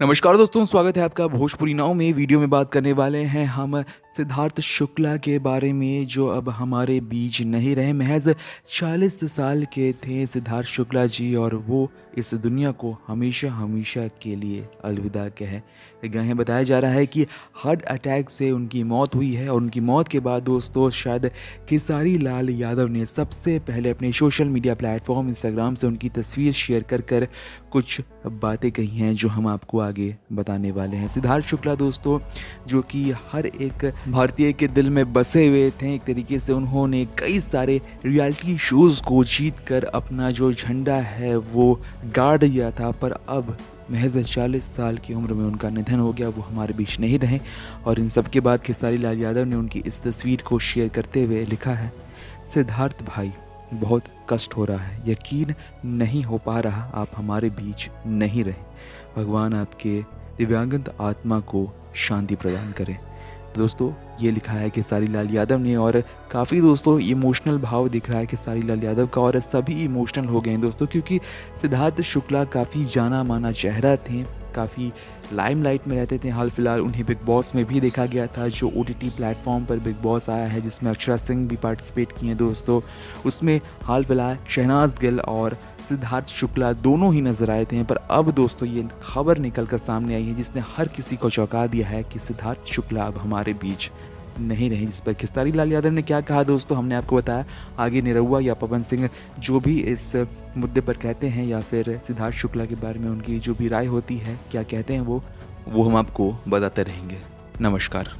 नमस्कार दोस्तों, स्वागत है आपका भोजपुरी नाव में। वीडियो में बात करने वाले हैं हम सिद्धार्थ शुक्ला के बारे में, जो अब हमारे बीच नहीं रहे। महज 40 साल के थे सिद्धार्थ शुक्ला जी और वो इस दुनिया को हमेशा हमेशा के लिए अलविदा कह गए हैं। बताया जा रहा है कि हार्ट अटैक से उनकी मौत हुई है और उनकी मौत के बाद दोस्तों शायद खेसारी लाल यादव ने सबसे पहले अपने सोशल मीडिया प्लेटफॉर्म इंस्टाग्राम से उनकी तस्वीर शेयर कर कुछ बातें कही हैं जो हम आपको आगे बताने वाले हैं। सिद्धार्थ शुक्ला दोस्तों, जो कि हर एक भारतीय के दिल में बसे हुए थे। एक तरीके से उन्होंने कई सारे रियलिटी शोज़ को जीत कर अपना जो झंडा है वो गाड़ दिया था, पर अब महज 40 साल की उम्र में उनका निधन हो गया। वो हमारे बीच नहीं रहे और इन सब के बाद खेसारी लाल यादव ने उनकी इस तस्वीर को शेयर करते हुए लिखा है, सिद्धार्थ भाई, बहुत कष्ट हो रहा है, यकीन नहीं हो पा रहा आप हमारे बीच नहीं रहे। भगवान आपके दिव्यांगत आत्मा को शांति प्रदान करें। तो दोस्तों ये लिखा है खेसारी लाल यादव ने और काफ़ी दोस्तों इमोशनल भाव दिख रहा है खेसारी लाल यादव का और सभी इमोशनल हो गए हैं दोस्तों, क्योंकि सिद्धार्थ शुक्ला काफ़ी जाना माना चेहरा थे, काफ़ी लाइमलाइट में रहते थे। हाल फिलहाल उन्हें बिग बॉस में भी देखा गया था, जो OTT प्लेटफॉर्म पर बिग बॉस आया है जिसमें अक्षरा सिंह भी पार्टिसिपेट किए हैं दोस्तों। उसमें हाल फिलहाल शहनाज गिल और सिद्धार्थ शुक्ला दोनों ही नजर आए थे, पर अब दोस्तों ये खबर निकल कर सामने आई है जिसने हर किसी को चौंका दिया है कि सिद्धार्थ शुक्ला अब हमारे बीच नहीं रहे। जिस पर खेसारी लाल यादव ने क्या कहा दोस्तों हमने आपको बताया। आगे निरहुआ या पवन सिंह जो भी इस मुद्दे पर कहते हैं या फिर सिद्धार्थ शुक्ला के बारे में उनकी जो भी राय होती है क्या कहते हैं वो हम आपको बताते रहेंगे। नमस्कार।